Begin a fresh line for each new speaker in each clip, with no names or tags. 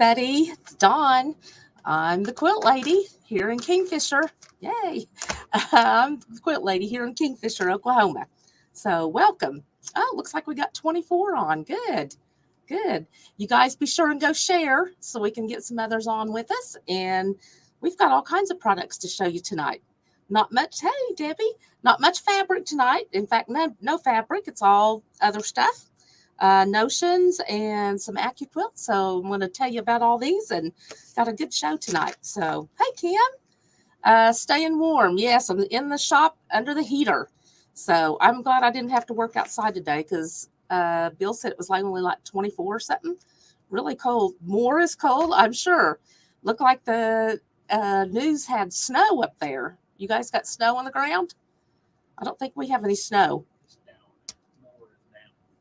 everybody. It's Dawn. I'm the quilt lady here in Kingfisher. Yay. I'm the quilt lady here in Kingfisher, Oklahoma. So welcome. Oh, looks like we got 24 on. Good. Good. You guys be sure and go share so we can get some others on with us. And we've got all kinds of products to show you tonight. Not much. Hey, Debbie. Not much fabric tonight. In fact, no fabric. It's all other stuff. Notions and some AccuQuilt. So I'm going to tell you about all these and got a good show tonight. So, hey, Kim, staying warm. Yes, I'm in the shop under the heater. So I'm glad I didn't have to work outside today because Bill said it was only like 24 or something. Really cold. More is cold, I'm sure. Looked like the news had snow up there. You guys got snow on the ground? I don't think we have any snow.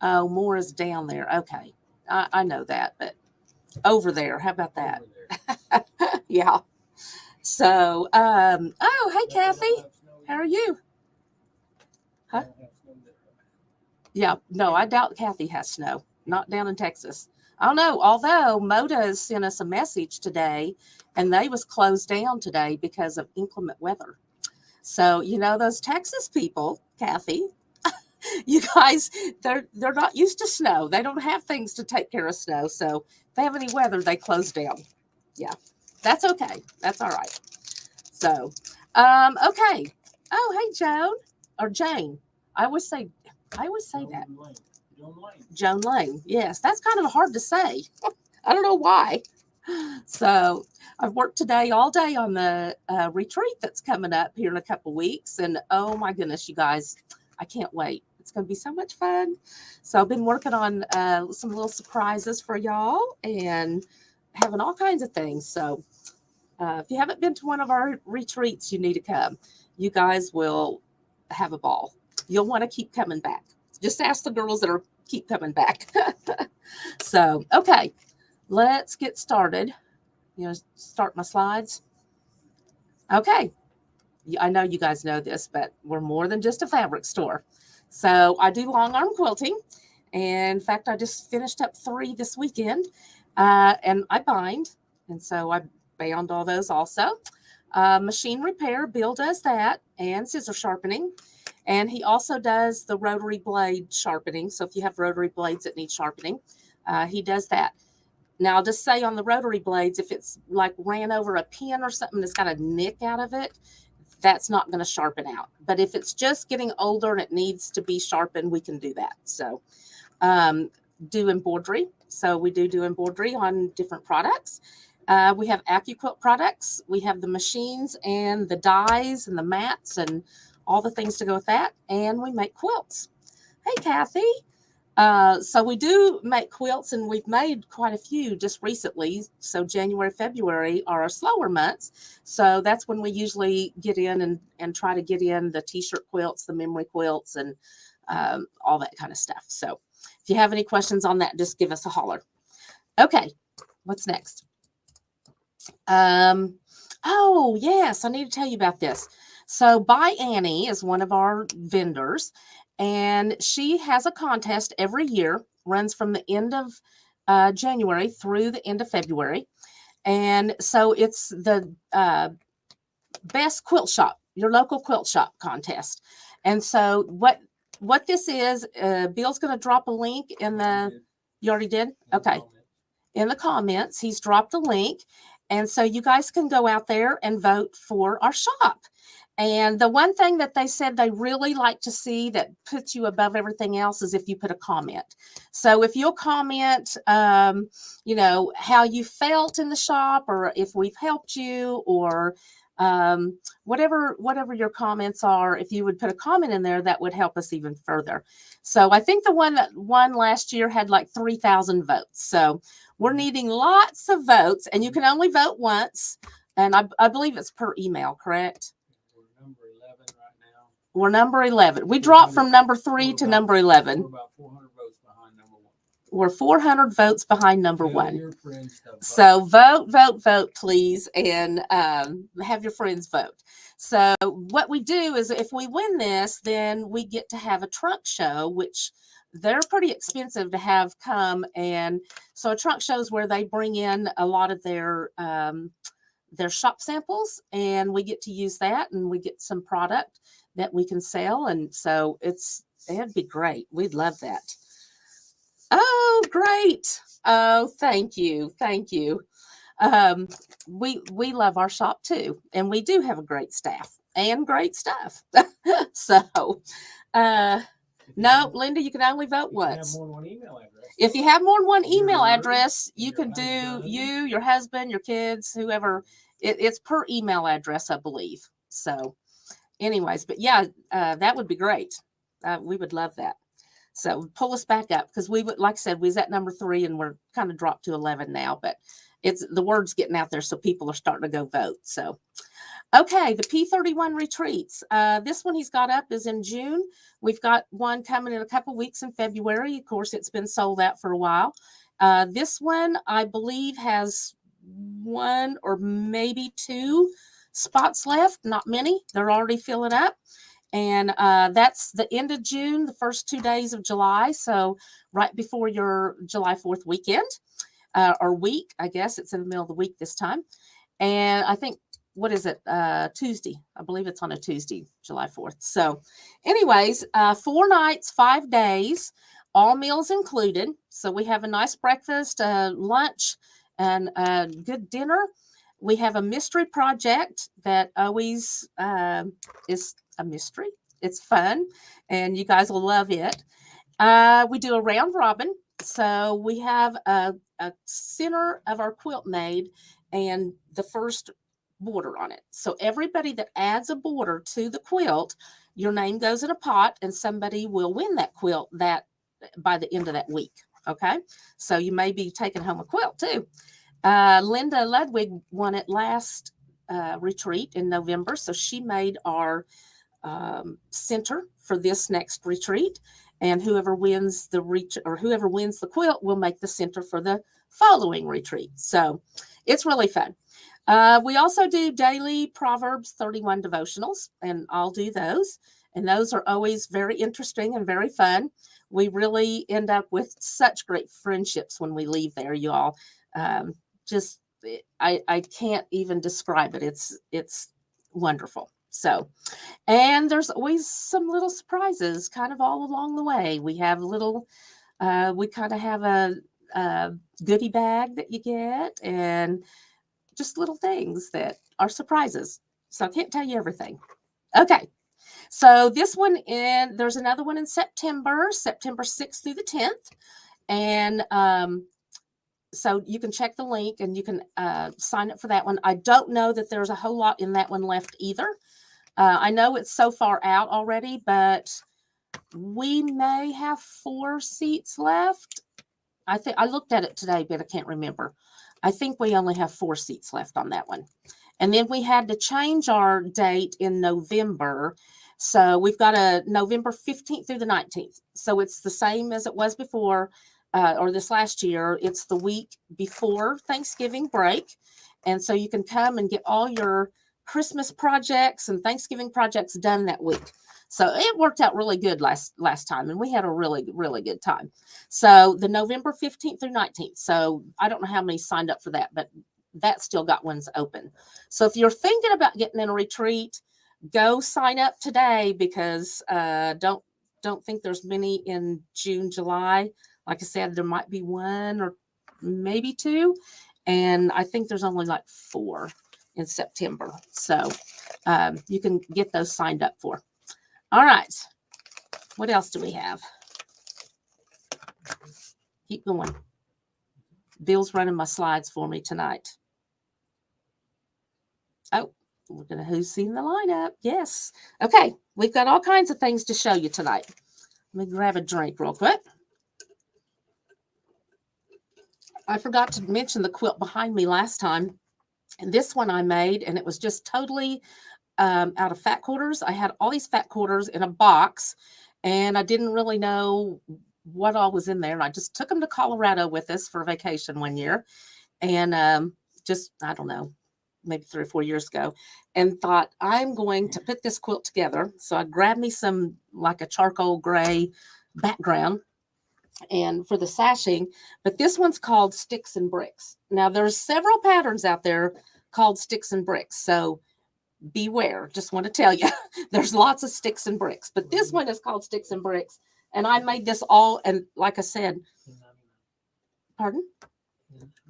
Oh, more is down there. Okay. I know that, but over there. How about that? Yeah. So, oh, hey, Kathy. How are you? Huh? Yeah. No, I doubt Kathy has snow. Not down in Texas. I don't know. Although Moda sent us a message today, and they was closed down today because of inclement weather. So, you know, those Texas people, Kathy, you guys, they're not used to snow. They don't have things to take care of snow. So if they have any weather, they close down. Yeah, that's okay. That's all right. So, okay. Oh, hey, Joan or Jane. I always say that. Joan Lane. Yes, that's kind of hard to say. I don't know why. So I've worked today all day on the retreat that's coming up here in a couple weeks. And oh my goodness, you guys, I can't wait. It's going to be so much fun. So I've been working on some little surprises for y'all and having all kinds of things. So if you haven't been to one of our retreats, you need to come. You guys will have a ball. You'll want to keep coming back. Just ask the girls that keep coming back. So, okay, let's get started. You know, start my slides. Okay. I know you guys know this, but we're more than just a fabric store. So I do long arm quilting. And in fact, I just finished up 3 this weekend. And I bind. And so I bound all those also. Machine repair, Bill does that, and scissor sharpening. And he also does the rotary blade sharpening. So if you have rotary blades that need sharpening, he does that. Now, I'll just say on the rotary blades, if it's like ran over a pin or something that's got a nick out of it, that's not going to sharpen out. But if it's just getting older and it needs to be sharpened, we can do that. So do embroidery. So we do embroidery on different products. We have AccuQuilt products. We have the machines and the dies and the mats and all the things to go with that. And we make quilts. Hey, Kathy. So we do make quilts, and we've made quite a few just recently. So January, February are our slower months. So that's when we usually get in and try to get in the t-shirt quilts, the memory quilts, and all that kind of stuff. So if you have any questions on that, just give us a holler. Okay, what's next? Oh, yes, I need to tell you about this. So By Annie is one of our vendors. And she has a contest every year, runs from the end of January through the end of February. And so it's the best quilt shop, your local quilt shop contest. And so what this is, Bill's going to drop a link in the, you already did? Okay. In the comments, he's dropped a link. And so you guys can go out there and vote for our shop. And the one thing that they said they really like to see that puts you above everything else is if you put a comment. So if you'll comment, you know, how you felt in the shop, or if we've helped you, or whatever your comments are, if you would put a comment in there, that would help us even further. So I think the one that won last year had like 3,000 votes. So we're needing lots of votes, and you can only vote once. And I believe it's per email, correct? We're number 11. We dropped from number 3 to number 11. We're about 400 votes behind number 1. We're 400 votes behind number 1. So vote, please, and have your friends vote. So what we do is if we win this, then we get to have a trunk show, which they're pretty expensive to have come. And so a trunk shows where they bring in a lot of their shop samples, and we get to use that, and we get some product that we can sell. And so it'd be great. We'd love that. Oh, great. Oh, thank you. Thank you. We love our shop too, and we do have a great staff and great stuff. So, no, Linda, you can only vote once. If you have more than one email address, you could do your husband, your kids, whoever. It's per email address, I believe. So, anyways, but yeah, that would be great. We would love that. So pull us back up, because we would, like I said, we was at number 3 and we're kind of dropped to 11 now, but it's the word's getting out there, so people are starting to go vote. So, okay, the P31 retreats. This one he's got up is in June. We've got one coming in a couple weeks in February. Of course, it's been sold out for a while. This one, I believe, has 1 or maybe 2 spots left. Not many. They're already filling up. And that's the end of June, the first 2 days of July. So right before your July 4th weekend, or week, I guess. It's in the middle of the week this time. And I think, what is it? Tuesday. I believe it's on a Tuesday, July 4th. So anyways, 4 nights, 5 days, all meals included. So we have a nice breakfast, lunch, and a good dinner. We have a mystery project that always is a mystery. It's fun, and you guys will love it. We do a round robin. So we have a center of our quilt made and the first border on it. So everybody that adds a border to the quilt, your name goes in a pot, and somebody will win that quilt that by the end of that week. Okay. So you may be taking home a quilt too. Linda Ludwig won it last retreat in November. So she made our center for this next retreat, and whoever wins the whoever wins the quilt will make the center for the following retreat. So it's really fun. We also do daily Proverbs 31 devotionals, and I'll do those, and those are always very interesting and very fun. We really end up with such great friendships when we leave there, you all. Just I can't even describe it. It's wonderful. So, and there's always some little surprises kind of all along the way. We have little, we kind of have a goodie bag that you get, and just little things that are surprises. So I can't tell you everything. Okay. So this one, there's another one in September 6th through the 10th. And, so you can check the link and you can sign up for that one. I don't know that there's a whole lot in that one left either. I know it's so far out already, but we may have 4 seats left. I think I looked at it today, but I can't remember. I think we only have 4 seats left on that one. And then we had to change our date in November. So we've got a November 15th through the 19th. So it's the same as it was before, or this last year. It's the week before Thanksgiving break. And so you can come and get all your Christmas projects and Thanksgiving projects done that week. So it worked out really good last time, and we had a really, really good time. So the November 15th through 19th. So I don't know how many signed up for that, but that still got ones open. So if you're thinking about getting in a retreat, go sign up today, because don't think there's many in June, July. Like I said, there might be 1 or maybe 2, and I think there's only like 4 in September. So you can get those signed up for. All right. What else do we have? Keep going. Bill's running my slides for me tonight. Oh, we're going to who's seen the lineup. Yes. Okay. We've got all kinds of things to show you tonight. Let me grab a drink real quick. I forgot to mention the quilt behind me last time. And this one I made, and it was just totally out of fat quarters. I had all these fat quarters in a box, and I didn't really know what all was in there. And I just took them to Colorado with us for vacation one year, and just, I don't know, maybe 3 or 4 years ago, and thought, I'm going to put this quilt together. So I grabbed me some, like a charcoal gray background, and for the sashing, but this one's called Sticks and Bricks. Now there's several patterns out there called Sticks and Bricks, so beware. Just want to tell you, there's lots of Sticks and Bricks, but this one is called Sticks and Bricks, and I made this all, and like I said, pardon?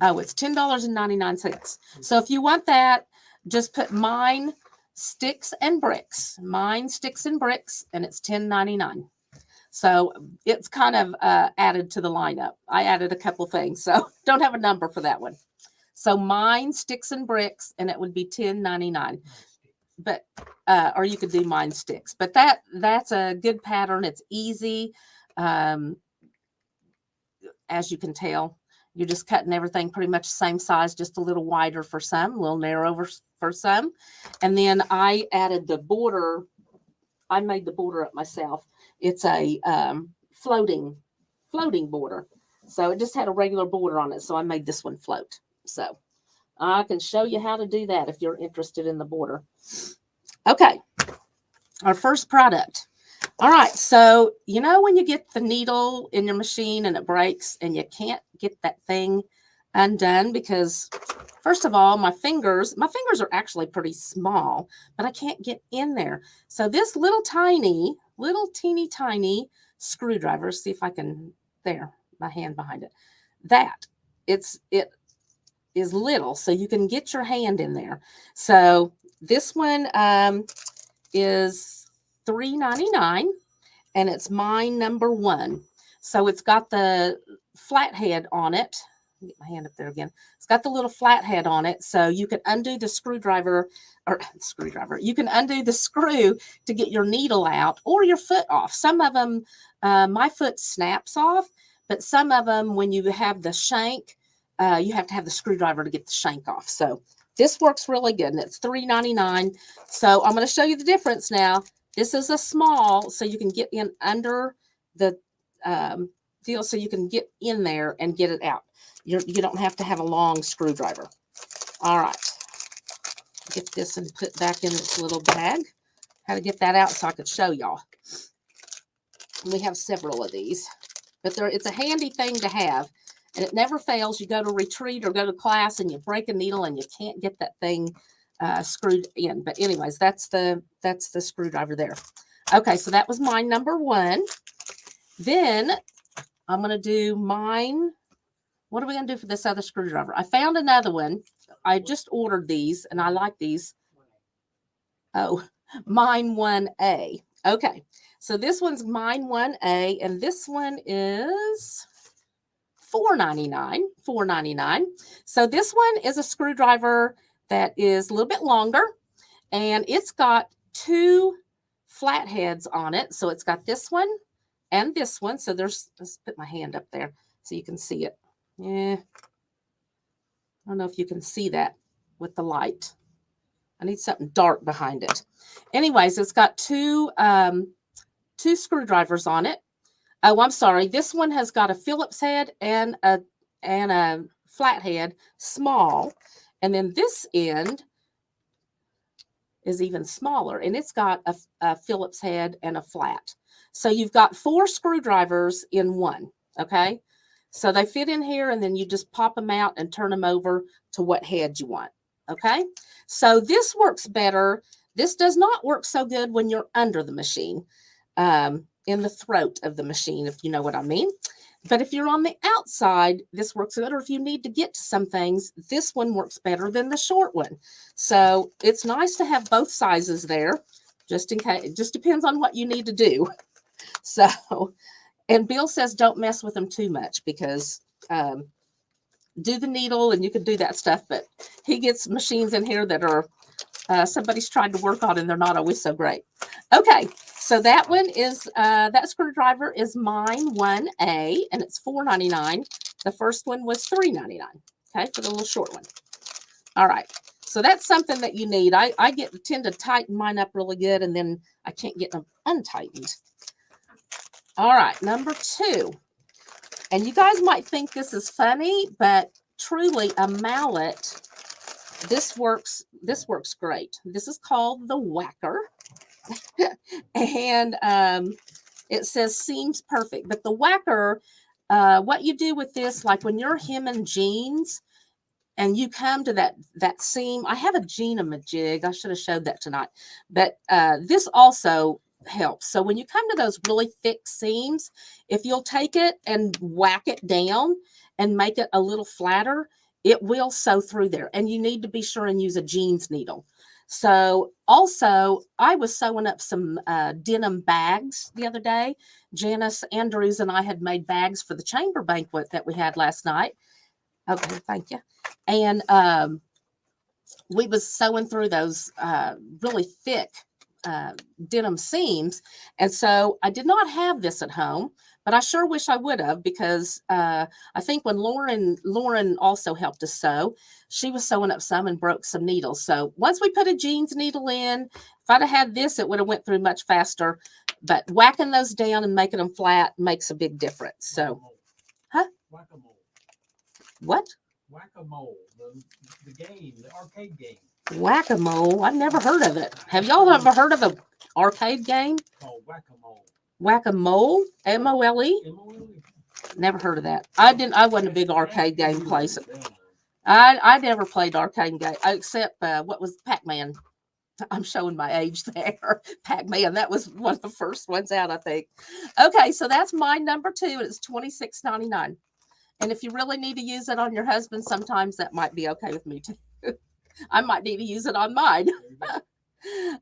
Oh, it's $10.99. So if you want that, just put mine Sticks and Bricks, mine Sticks and Bricks, and it's $10.99. So it's kind of added to the lineup. I added a couple things, so don't have a number for that one. So mine Sticks and Bricks, and it would be $10.99. But or you could do mine Sticks. But that's a good pattern. It's easy. As you can tell, you're just cutting everything pretty much the same size, just a little wider for some, a little narrower for some. And then I added the border. I made the border up myself. It's a floating border. So it just had a regular border on it. So I made this one float. So I can show you how to do that if you're interested in the border. Okay. Our first product. All right. So, you know, when you get the needle in your machine and it breaks and you can't get that thing undone because, first of all, my fingers are actually pretty small, but I can't get in there. So this little teeny tiny screwdriver, see if I can, there, my hand behind it, it is little, so you can get your hand in there. So this one is $3.99, and it's mine number 1. So it's got the flat head on it. Get my hand up there again. It's got the little flat head on it, so you can undo the you can undo the screw to get your needle out or your foot off. Some of them, my foot snaps off, but some of them, when you have the shank, you have to have the screwdriver to get the shank off. So this works really good, and it's $3.99. So I'm going to show you the difference now. This is a small, so you can get in under the deal, so you can get in there and get it out. You don't have to have a long screwdriver. All right. Get this and put back in its little bag. How to get that out so I could show y'all. We have several of these, but it's a handy thing to have, and it never fails. You go to retreat or go to class and you break a needle and you can't get that thing screwed in. But anyways, that's the screwdriver there. Okay, so that was mine number 1. Then I'm going to do mine. What are we going to do for this other screwdriver? I found another one. I just ordered these, and I like these. Oh, mine 1A. Okay, so this one's mine 1A, and this one is $4.99. So this one is a screwdriver that is a little bit longer, and it's got 2 flat heads on it. So it's got this one and this one. So let's put my hand up there so you can see it. Yeah. I don't know if you can see that with the light. I need something dark behind it. Anyways, it's got 2 screwdrivers on it. Oh, I'm sorry. This one has got a Phillips head and a flat head, small. And then this end is even smaller, and it's got a Phillips head and a flat. So you've got 4 screwdrivers in one, okay? So they fit in here, and then you just pop them out and turn them over to what head you want, okay? So this works better. This does not work so good when you're under the machine, in the throat of the machine, if you know what I mean. But if you're on the outside, this works good. Or if you need to get to some things, this one works better than the short one. So it's nice to have both sizes there, just in case. It just depends on what you need to do. So, and Bill says don't mess with them too much, because do the needle and you can do that stuff. But he gets machines in here that are somebody's tried to work on, and they're not always so great. Okay. So that one is, that screwdriver is mine 1A, and it's $4.99. The first one was $3.99, okay, for the little short one. All right, so that's something that you need. I tend to tighten mine up really good, and then I can't get them untightened. All right, number 2. And you guys might think this is funny, but truly a mallet, this works great. This is called the Whacker. And it says seems perfect, but the Whacker, what you do with this, like when you're hemming jeans and you come to that seam, I have a jig. I should have showed that tonight, but this also helps. So when you come to those really thick seams, if you'll take it and whack it down and make it a little flatter, it will sew through there. And you need to be sure and use a jeans needle. So also, I was sewing up some denim bags the other day. Janice Andrews and I had made bags for the chamber banquet that we had last night. Okay, thank you. And we was sewing through those really thick denim seams. And so I did not have this at home, but I sure wish I would have, because I think when Lauren also helped us sew, she was sewing up some and broke some needles. So once we put a jeans needle in, if I'd have had this, it would have went through much faster. But whacking those down and making them flat makes a big difference. So,
WhackaMole.
What?
WhackaMole, the game, the arcade game.
WhackaMole. I've never heard of it. Have y'all ever heard of an arcade game
called WhackaMole?
WhackaMole? M-O-L-E?
M-O-L-E.
Never heard of that. I wasn't a big arcade game place. I never played arcade game except what was Pac-Man. I'm showing my age there. Pac-Man, that was one of the first ones out, I think. Okay, so that's my number 2, and it's $26.99. And if you really need to use it on your husband, sometimes that might be okay with me too. I might need to use it on mine.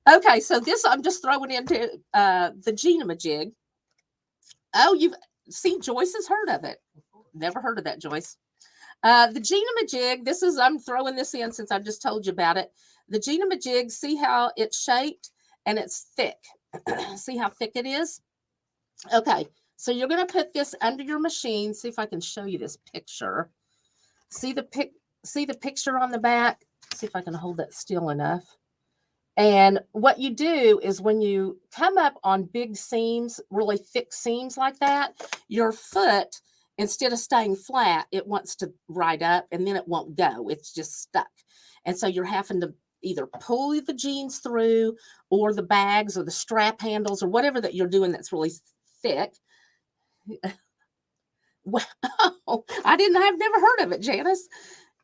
Okay, so this I'm just throwing into the jig. Oh, see, Joyce has heard of it. Never heard of that, Joyce. The jig, I'm throwing this in since I just told you about it. The jig, see how it's shaped and it's thick. See how thick it is? Okay, so you're going to put this under your machine. See if I can show you this picture. See the picture on the back? See if I can hold that still enough. And what you do is when you come up on big seams, really thick seams like that, your foot, instead of staying flat, it wants to ride up and then it won't go. It's just stuck. And so you're having to either pull the jeans through or the bags or the strap handles or whatever that you're doing that's really thick. Well, I've never heard of it, Janice.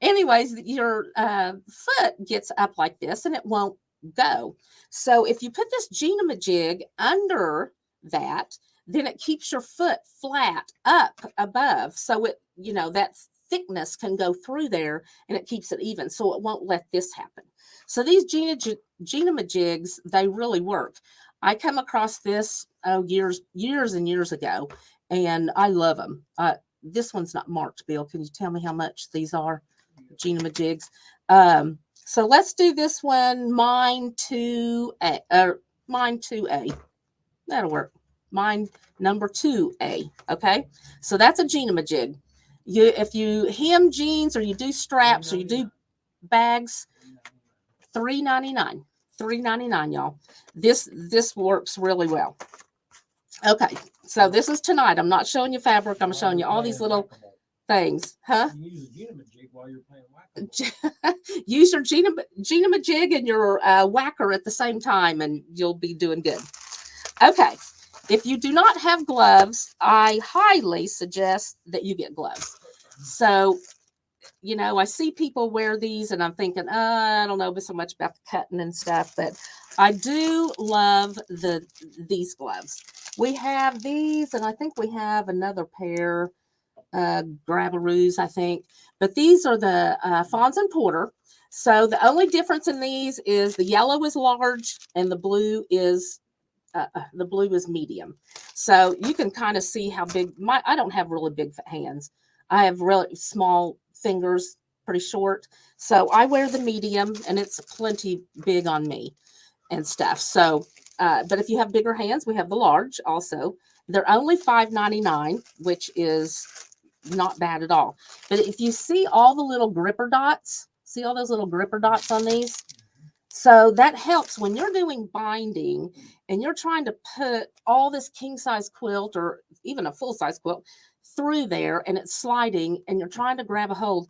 Anyways, your foot gets up like this and it won't go. So if you put this jig under that, then it keeps your foot flat up above. So it, that thickness can go through there and it keeps it even. So it won't let this happen. So these jigs, they really work. I come across this years and years ago, and I love them. This one's not marked, Bill. Can you tell me how much these are? Jigs. So let's do this one, mine 2A. That'll work. Mine number 2A. Okay. So that's a jig. If you hem jeans or you do straps or you do bags, $3.99. $3.99, y'all. This works really well. Okay. So this is tonight. I'm not showing you fabric. I'm showing you all these little things. Huh?
Use a jig while you're playing
whack-a-mole. Use your jig and your whacker at the same time, and you'll be doing good. Okay. If you do not have gloves, I highly suggest that you get gloves. So, I see people wear these, and I'm thinking, I don't know so much about the cutting and stuff, but I do love these gloves. We have these, and I think we have another pair, Grabaroos, I think. But these are the Fonz and Porter. So the only difference in these is the yellow is large and the blue is medium. So you can kind of see how big I don't have really big hands. I have really small fingers, pretty short. So I wear the medium, and it's plenty big on me and stuff. So, but if you have bigger hands, we have the large also. They're only $5.99, which is not bad at all. But if you see all the little gripper dots, see all those little gripper dots on these? So that helps when you're doing binding and you're trying to put all this king size quilt or even a full size quilt through there, and it's sliding and you're trying to grab a hold.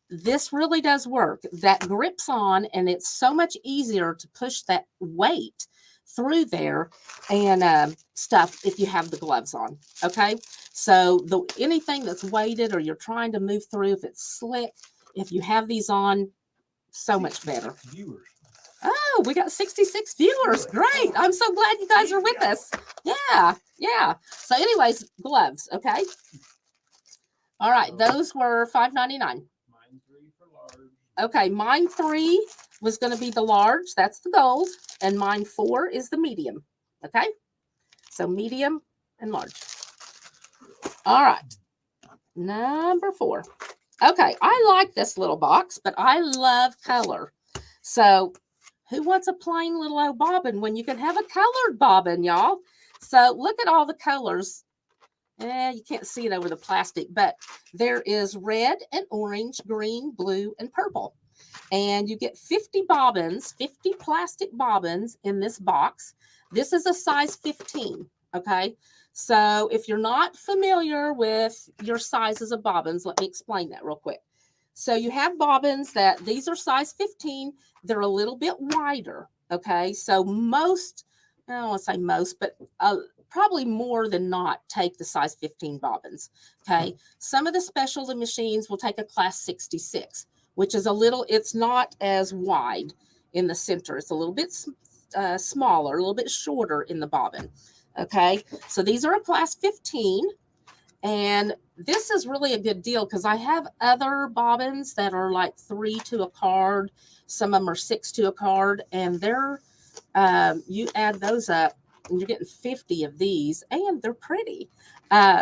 This really does work. That grips on, and it's so much easier to push that weight through there and stuff if you have the gloves on. Okay. So anything that's weighted or you're trying to move through, if it's slick, if you have these on, so much better.
Viewers.
Oh, we got 66 viewers. Great. I'm so glad you guys are with us. Yeah, yeah. So anyways, gloves, okay? All right, those were $5.99.
Mine 3 for large.
Okay, mine 3 was going to be the large. That's the gold. And mine 4 is the medium. Okay? So medium and large. All right. Number 4. Okay, I like this little box, but I love color. So who wants a plain little old bobbin when you can have a colored bobbin, y'all? So look at all the colors. You can't see it over the plastic, but there is red and orange, green, blue, and purple. And you get 50 bobbins, 50 plastic bobbins in this box. This is a size 15, okay? So if you're not familiar with your sizes of bobbins, let me explain that real quick. So you have bobbins that these are size 15. They're a little bit wider, okay? So most, I don't want to say most, but probably more than not take the size 15 bobbins, okay? Some of the specialty machines will take a class 66, which is a little, it's not as wide in the center. It's a little bit smaller, a little bit shorter in the bobbin, okay? So these are a class 15, and this is really a good deal because I have other bobbins that are like 3 to a card. Some of them are 6 to a card, and they're, you add those up, and you're getting 50 of these, and they're pretty.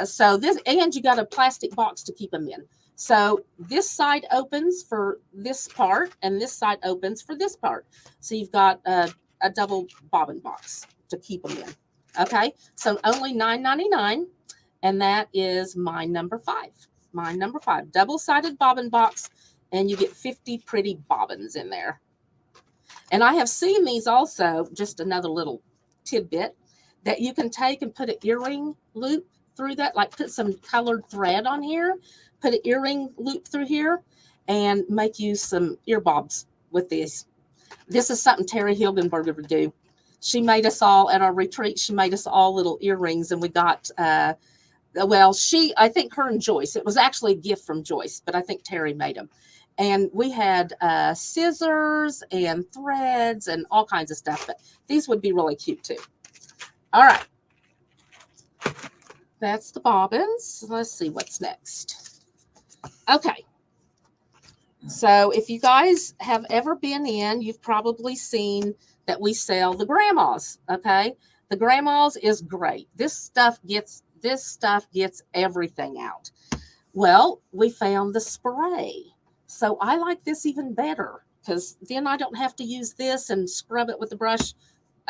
So this, and you got a plastic box to keep them in. So this side opens for this part, and this side opens for this part. So you've got a double bobbin box to keep them in. Okay, so only $9.99, and that is my number 5. My number 5, double-sided bobbin box, and you get 50 pretty bobbins in there. And I have seen these also, just another little tidbit, that you can take and put an earring loop through that, like put some colored thread on here, put an earring loop through here, and make you some earbobs with these. This is something Terry Hilgenberger would do. She made us all, at our retreat, she made us all little earrings, and we got, well, I think her and Joyce, it was actually a gift from Joyce, but I think Terry made them. And we had scissors and threads and all kinds of stuff, but these would be really cute too. All right. That's the bobbins. Let's see what's next. Okay. So if you guys have ever been in, you've probably seen that we sell the grandmas. Okay. The grandmas is great. This stuff gets everything out. Well, we found the spray. So I like this even better because then I don't have to use this and scrub it with the brush.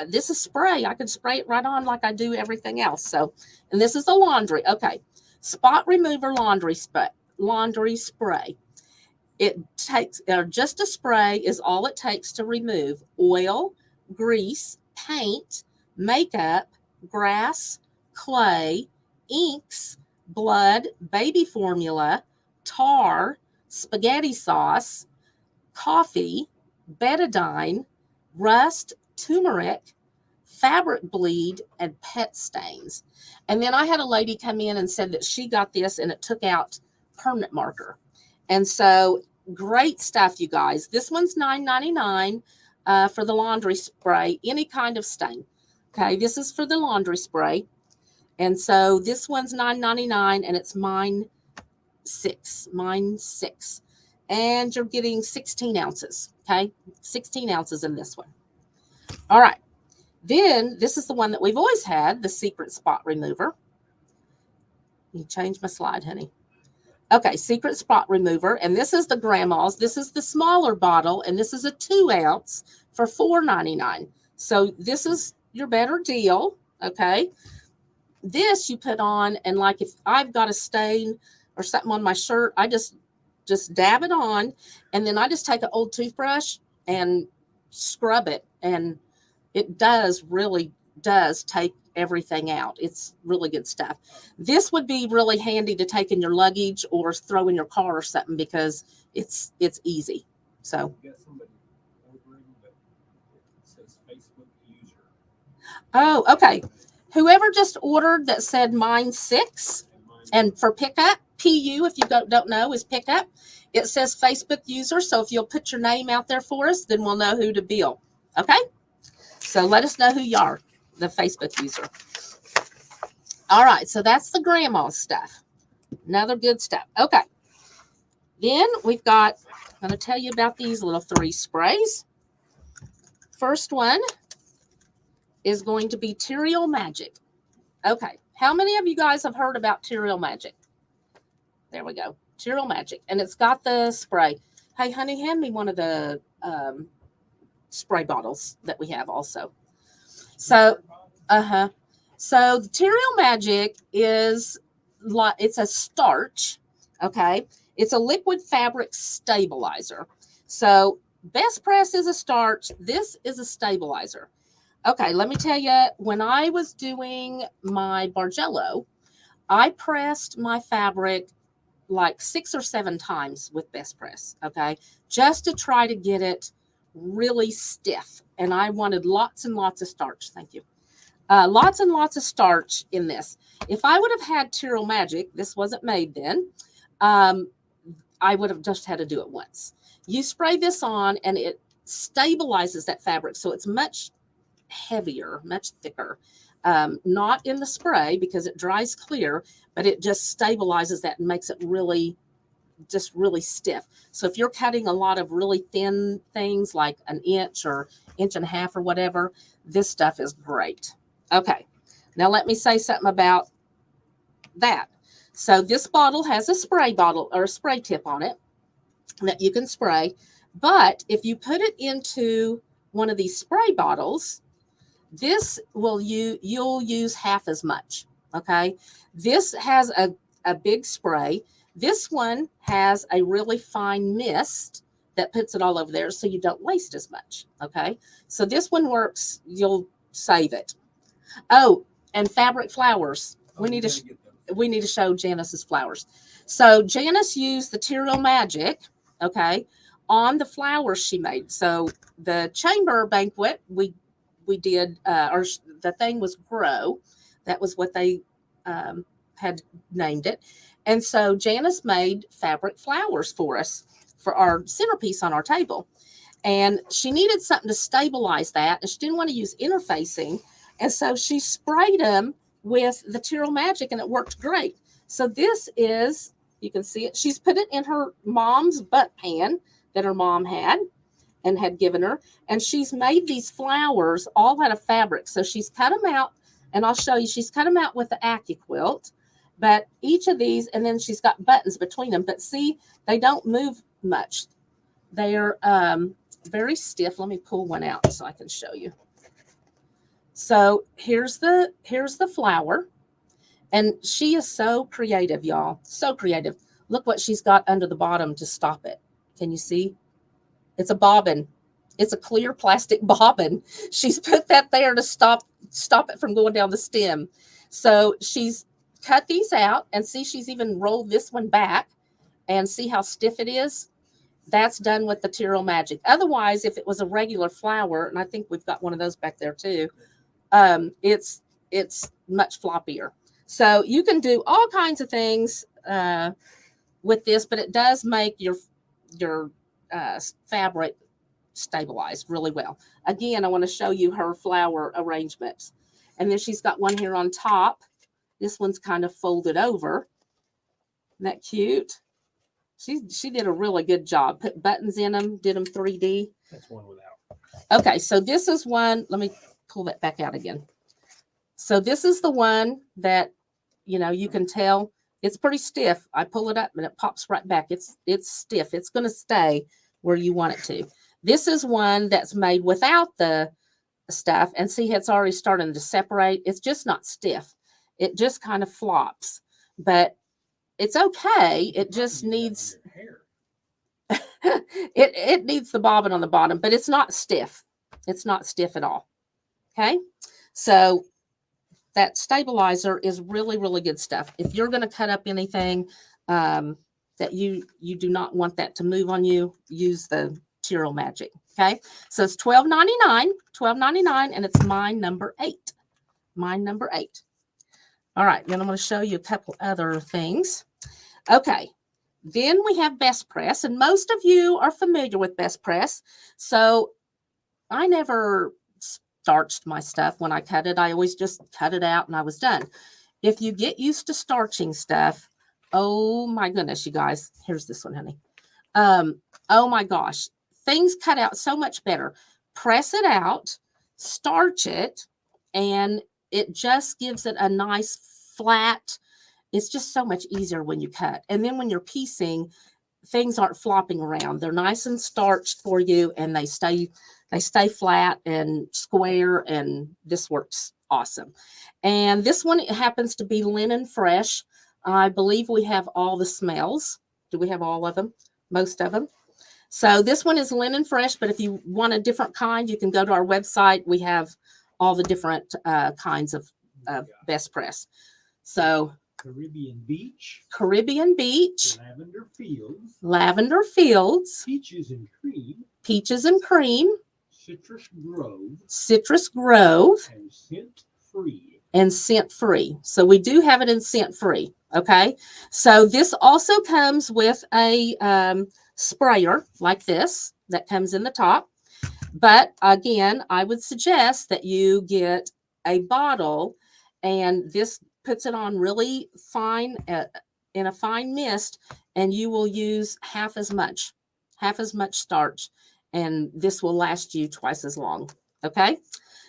This is spray. I can spray it right on like I do everything else. So, and this is the laundry. Okay. Spot remover laundry spray. It takes, just a spray is all it takes to remove oil, grease, paint, makeup, grass, clay, inks, blood, baby formula, tar, spaghetti sauce, coffee, betadine, rust, turmeric, fabric bleed, and pet stains. And then I had a lady come in and said that she got this and it took out permanent marker. And so great stuff, you guys. This one's $9.99 for the laundry spray, any kind of stain. Okay, this is for the laundry spray. And so this one's $9.99 and it's mine 6. And you're getting 16 ounces. Okay, 16 ounces in this one. All right. Then this is the one that we've always had, the secret spot remover. You changed my slide, honey. Okay, secret spot remover. And this is the grandma's. This is the smaller bottle. And this is a 2 ounce for $4.99. So this is your better deal. Okay. This you put on, and like if I've got a stain or something on my shirt, I just dab it on, and then I just take an old toothbrush and scrub it, and it really does take everything out. It's really good stuff. This would be really handy to take in your luggage or throw in your car or something because it's easy. So. Oh, okay. Whoever just ordered that said mine 6. And for pickup, PU, if you don't know, is pickup. It says Facebook user. So if you'll put your name out there for us, then we'll know who to bill. Okay? So let us know who you are, the Facebook user. All right. So that's the grandma stuff. Another good stuff. Okay. Then we've got, I'm going to tell you about these little 3 sprays. First one is going to be Tea Magic. Okay. How many of you guys have heard about Tea Magic? There we go. Tea Magic. And it's got the spray. Hey, honey, hand me one of the spray bottles that we have also. So, So the Tea Magic is like, it's a starch. Okay. It's a liquid fabric stabilizer. So Best Press is a starch. This is a stabilizer. Okay, let me tell you, when I was doing my Bargello, I pressed my fabric like 6 or 7 times with Best Press, okay, just to try to get it really stiff. And I wanted lots and lots of starch. Thank you. Lots and lots of starch in this. If I would have had Tea Magic, this wasn't made then, I would have just had to do it once. You spray this on and it stabilizes that fabric. So it's much heavier, much thicker. Not in the spray because it dries clear, but it just stabilizes that and makes it really, just really stiff. So if you're cutting a lot of really thin things like an inch or 1.5 inches or whatever, this stuff is great. Okay. Now let me say something about that. So this bottle has a spray bottle or a spray tip on it that you can spray. But if you put it into one of these spray bottles, this will you'll use half as much. Okay. This has a big spray. This one has a really fine mist that puts it all over there so you don't waste as much. Okay. So this one works. You'll save it. Oh, and fabric flowers. We need to show Janice's flowers. So Janice used the Tea Magic, okay, on the flowers she made. So the chamber banquet we did, or the thing was Grow. That was what they had named it. And so Janice made fabric flowers for us for our centerpiece on our table. And she needed something to stabilize that. And she didn't want to use interfacing. And so she sprayed them with the Tea Magic and it worked great. So this is, you can see it. She's put it in her mom's butt pan that her mom had and had given her. And she's made these flowers all out of fabric. So she's cut them out, and I'll show you. She's cut them out with the AccuQuilt. But each of these, and then she's got buttons between them. But see, they don't move much. They're very stiff. Let me pull one out so I can show you. So here's the flower. And she is so creative, y'all. So creative. Look what she's got under the bottom to stop it. Can you see? It's a bobbin. It's a clear plastic bobbin. She's put that there to stop it from going down the stem. So she's cut these out, and see, she's even rolled this one back, and see how stiff it is? That's done with the Tea Magic. Otherwise, if it was a regular flower, and I think we've got one of those back there too, it's much floppier. So you can do all kinds of things with this, but it does make your fabric stabilized really well. Again, I want to show you her flower arrangements. And then she's got one here on top. This one's kind of folded over. Isn't that cute? She did a really good job. Put buttons in them, did them 3D.
That's one without.
Okay, so this is one. Let me pull that back out again. So this is the one that, you know, you can tell it's pretty stiff. I pull it up and it pops right back. It's stiff. It's going to stay where you want it to. This is one that's made without the stuff. And see, it's already starting to separate. It's just not stiff. It just kind of flops. But it's okay. It just needs it needs the bobbin on the bottom, but it's not stiff. It's not stiff at all. Okay. So that stabilizer is really, really good stuff. If you're going to cut up anything that you do not want that to move on you, use the Tea Magic. Okay. So it's $12.99, and it's mine number 8. Mine number 8. All right, then I'm going to show you a couple other things. Okay, then we have Best Press, and most of you are familiar with Best Press. So I never starched my stuff when I cut it. I always just cut it out and I was done. If you get used to starching stuff, oh my goodness, you guys, here's this one, honey. Oh my gosh, things cut out so much better. Press it out, starch it, and it just gives it a nice flat. It's just so much easier when you cut. And then when you're piecing, things aren't flopping around. They're nice and starched for you, and they stay flat and square, and this works awesome. And this one, it happens to be linen fresh. I believe we have all the smells. Do we have all of them? Most of them. So this one is linen fresh, but if you want a different kind, you can go to our website. We have all the different kinds of Best Press. So
Caribbean Beach.
Lavender Fields.
Peaches and Cream.
Citrus Grove.
And Scent Free.
And Scent Free. So we do have it in Scent Free. Okay. So this also comes with a sprayer like this that comes in the top. But again, I would suggest that you get a bottle, and this puts it on really fine in a fine mist, and you will use half as much starch, and this will last you twice as long. Okay.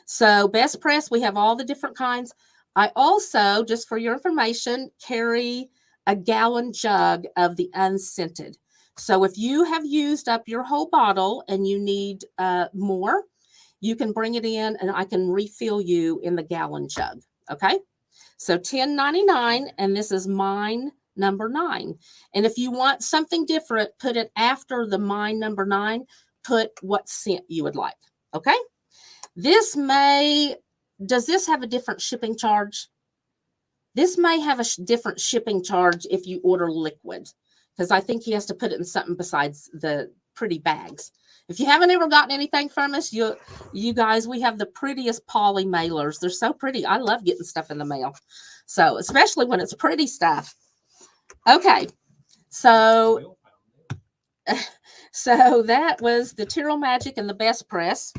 So Best Press, we have all the different kinds. I also, just for your information, carry a gallon jug of the unscented. So if you have used up your whole bottle and you need more, you can bring it in and I can refill you in the gallon jug. Okay. So $10.99, and this is mine number 9. And if you want something different, put it after the mine number 9, put what scent you would like. Okay. Does this have a different shipping charge? This may have a different shipping charge if you order liquid, because I think he has to put it in something besides the pretty bags. If you haven't ever gotten anything from us, you guys, we have the prettiest poly mailers. They're so pretty. I love getting stuff in the mail. So, especially when it's pretty stuff. Okay. So that was the Tyrrell Magic and the Best Press.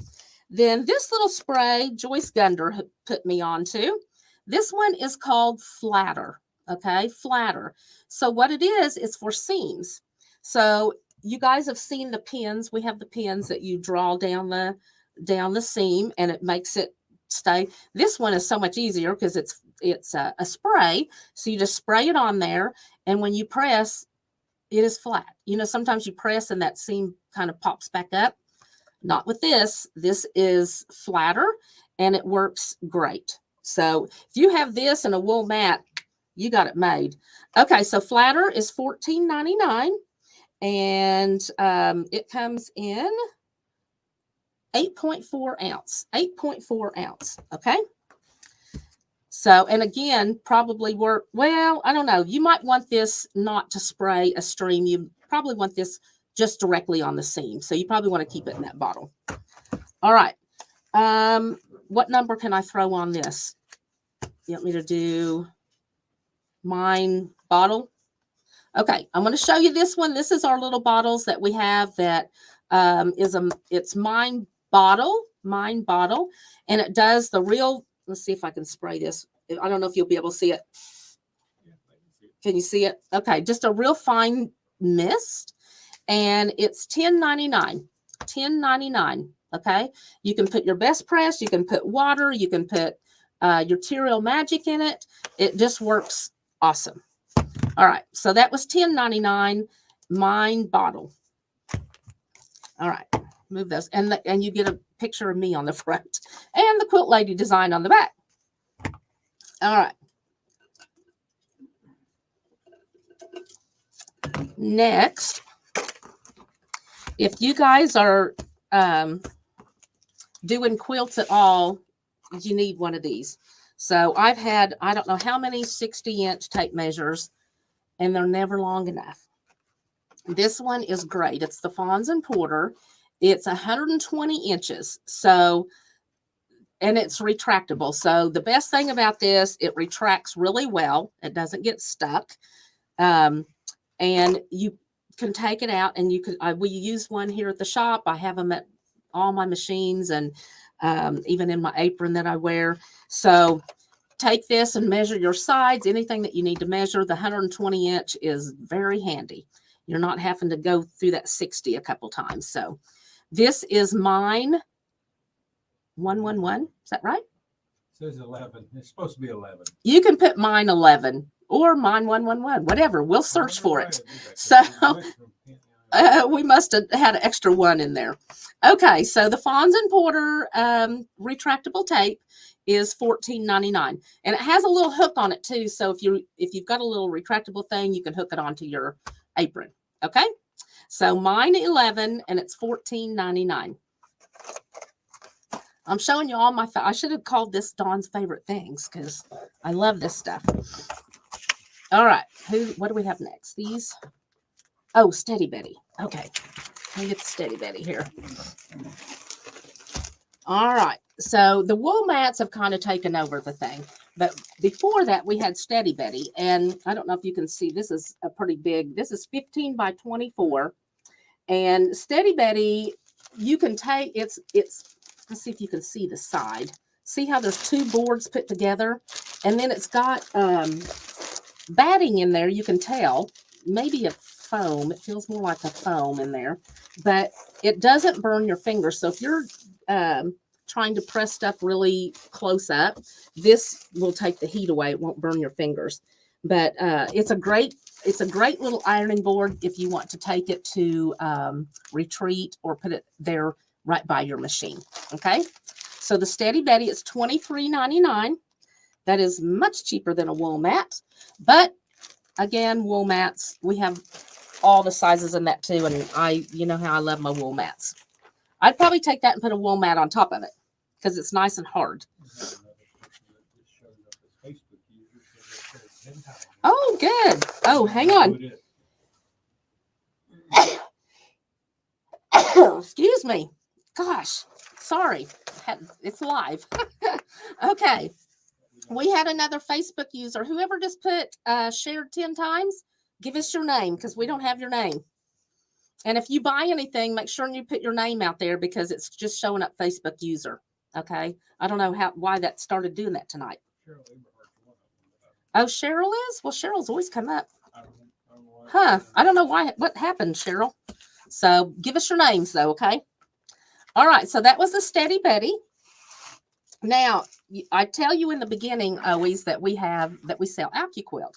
Then this little spray, Joyce Gunder put me onto. This one is called Flatter. Okay, Flatter. So what it is for seams. So you guys have seen the pins. We have the pins that you draw down the seam, and it makes it stay. This one is so much easier because it's a spray. So you just spray it on there, and when you press, it is flat. You know, sometimes you press and that seam kind of pops back up. Not with this. This is flatter, and it works great. So if you have this and a wool mat, you got it made. Okay, so Flatter is $14.99, and it comes in 8.4 ounce. 8.4 ounce. Okay. So, and again, probably work well. I don't know. You might want this not to spray a stream. You probably want this just directly on the seam. So you probably want to keep it in that bottle. All right. What number can I throw on this? You want me to do mine bottle? Okay, I'm going to show you this one. This is our little bottles that we have that it's mine bottle, and it does the real, let's see if I can spray this. I don't know if you'll be able to see it. Can you see it? Okay, just a real fine mist, and it's $10.99. $10.99. Okay, you can put your Best Press, you can put water, you can put your Tyrrell Magic in it. It just works awesome. All right, so that was $10.99, mine bottle. All right, move those, and you get a picture of me on the front and the Quilt Lady design on the back. All right. Next, if you guys are doing quilts at all, you need one of these. So I've had, I don't know how many 60-inch tape measures, and they're never long enough. This one is great. It's the Fonz and Porter. It's 120 inches. So and it's retractable. So the best thing about this, it retracts really well. It doesn't get stuck. And you can take it out, and you can, we use one here at the shop. I have them at all my machines, and even in my apron that I wear. So take this and measure your sides, anything that you need to measure. The 120 inch is very handy. You're not having to go through that 60 a couple times. So this is mine 111. Is that right?
It says 11. It's supposed to be 11.
You can put mine 11 or mine 111, whatever. We'll search for it. So we must have had an extra one in there. Okay, so the Fonz and Porter retractable tape is $14.99, and it has a little hook on it too. So if you've got a little retractable thing, you can hook it onto your apron. Okay, so mine 11, and it's $14.99. I'm showing you all my. I should have called this Dawn's favorite things because I love this stuff. All right, what do we have next? These. Oh, Steady Betty. Okay, let me get the Steady Betty here. All right, so the wool mats have kind of taken over the thing, but before that we had Steady Betty, and I don't know if you can see. This is a pretty big. This is 15 by 24, and Steady Betty. You can take it's. Let's see if you can see the side. See how there's two boards put together, and then it's got batting in there. You can tell, maybe a foam. It feels more like a foam in there, but it doesn't burn your fingers. So if you're trying to press stuff really close up, this will take the heat away. It won't burn your fingers. But it's a great little ironing board if you want to take it to retreat or put it there right by your machine. Okay, so the Steady Betty is $23.99. That is much cheaper than a wool mat, but again, wool mats, we have all the sizes in that too, and you know how I love my wool mats. I'd probably take that and put a wool mat on top of it because it's nice and hard. Oh, good. Oh, hang on. Excuse me. Gosh, sorry. It's live. Okay. We had another Facebook user. Whoever just put shared 10 times, give us your name because we don't have your name. And if you buy anything, make sure you put your name out there because it's just showing up Facebook user. Okay. I don't know why that started doing that tonight. Oh, Cheryl is? Well, Cheryl's always come up. Huh. I don't know why. What happened, Cheryl? So give us your names though. Okay. All right. So that was the Steady Betty. Now, I tell you in the beginning always that we sell AccuQuilt.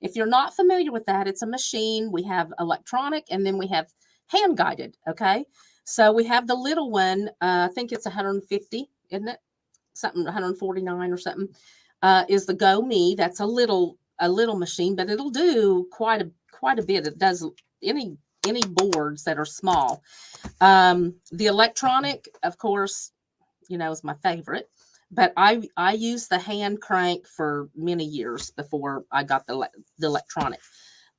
If you're not familiar with that, it's a machine. We have electronic, and then we have hand guided. Okay, so we have the little one. I think it's 150, isn't it? Something 149 or something. Is the Go Me? That's a little machine, but it'll do quite a bit. It does any boards that are small. The electronic, of course, is my favorite. But I used the hand crank for many years before I got the electronic.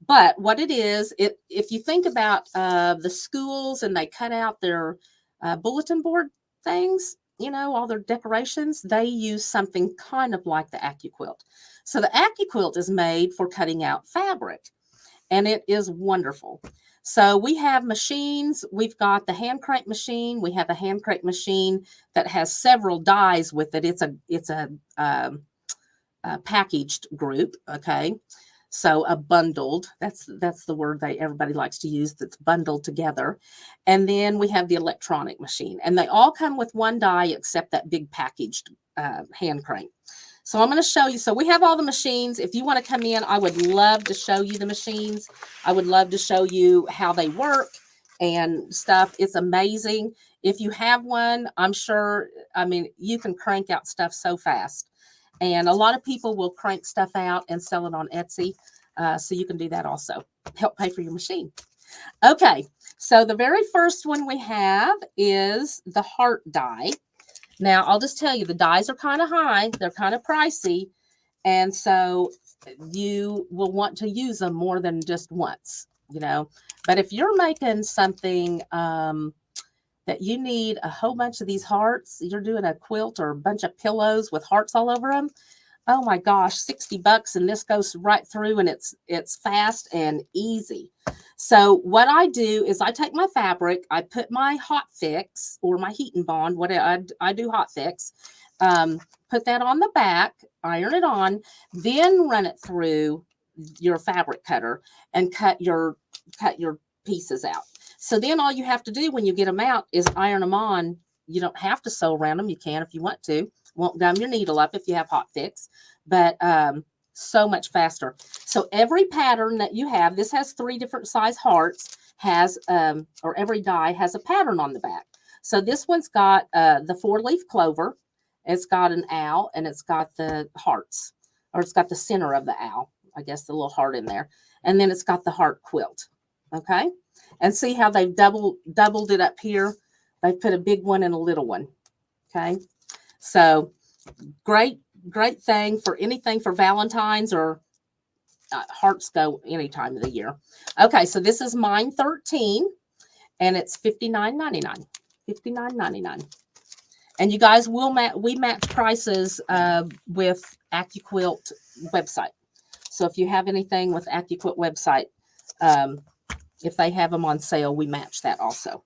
But what it is, if you think about the schools and they cut out their bulletin board things, all their decorations, they use something kind of like the AccuQuilt. So the AccuQuilt is made for cutting out fabric, and it is wonderful. So we have machines. We've got the hand crank machine. We have a hand crank machine that has several dies with it. It's a packaged group. Okay, so a bundled. That's the word everybody likes to use. That's bundled together. And then we have the electronic machine, and they all come with one die except that big packaged hand crank. So I'm going to show you. So we have all the machines. If you want to come in, I would love to show you the machines. I would love to show you how they work and stuff. It's amazing. If you have one, I'm sure, you can crank out stuff so fast. And a lot of people will crank stuff out and sell it on Etsy. So you can do that also. Help pay for your machine. Okay. So the very first one we have is the heart die. Now, I'll just tell you, the dies are kind of high. They're kind of pricey. And so you will want to use them more than just once, But if you're making something that you need a whole bunch of these hearts, you're doing a quilt or a bunch of pillows with hearts all over them. Oh my gosh, $60, and this goes right through, and it's fast and easy. So what I do is I take my fabric, I put my hot fix or my heat and bond, whatever I do hot fix, put that on the back, iron it on, then run it through your fabric cutter and cut your pieces out. So then all you have to do when you get them out is iron them on. You don't have to sew around them. You can if you want to. Won't gum your needle up if you have hot fix, but so much faster. So every pattern that you have, this has 3 different size hearts, has or every die has a pattern on the back. So this one's got the 4-leaf clover, it's got an owl, and it's got the hearts, or it's got the center of the owl, I guess the little heart in there, and then it's got the heart quilt. Okay, and see how they've doubled it up here. They put a big one and a little one. Okay, so great thing for anything for Valentine's, or hearts go any time of the year. Okay, so this is mine 13, and it's $59.99. $59.99. And you guys will we match prices with AccuQuilt website. So if you have anything with AccuQuilt website, if they have them on sale, we match that also.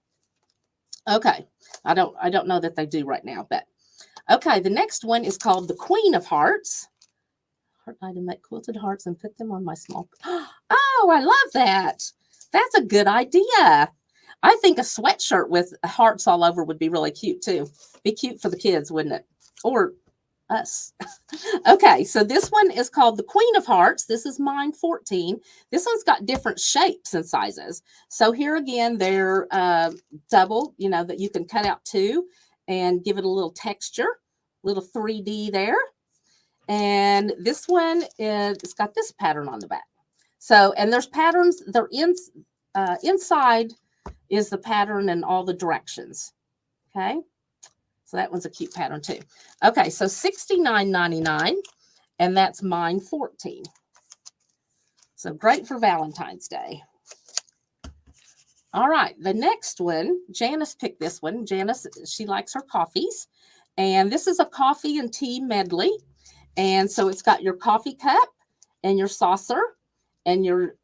Okay, I don't know that they do right now, but okay, the next one is called the Queen of Hearts. Heart item, make quilted hearts and put them on my small. Oh, I love that. That's a good idea. I think a sweatshirt with hearts all over would be really cute too. Be cute for the kids, wouldn't it? Or us. Okay, so this one is called the Queen of Hearts. This is mine 14. This one's got different shapes and sizes. So here again, they're double, you know, that you can cut out 2 and give it a little texture, little 3D there. And this one is, it's got this pattern on the back. So, and there's patterns, they're inside is the pattern in all the directions. Okay. So that one's a cute pattern too. Okay. So $69.99, and that's mine 14. So great for Valentine's Day. All right. The next one, Janice picked this one. Janice, she likes her coffees. And this is a coffee and tea medley. And so it's got your coffee cup and your saucer and your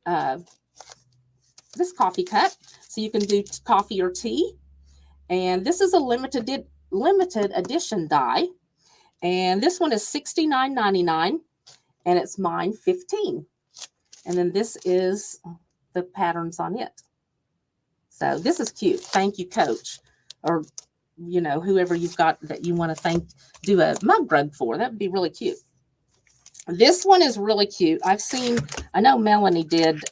this coffee cup. So you can do coffee or tea. And this is a limited edition die. And this one is $69.99, and it's mine 15. And then this is the patterns on it. So this is cute. Thank you, Coach. Or, you know, whoever you've got that you want to do a mug rug for. That would be really cute. This one is really cute. I know Melanie did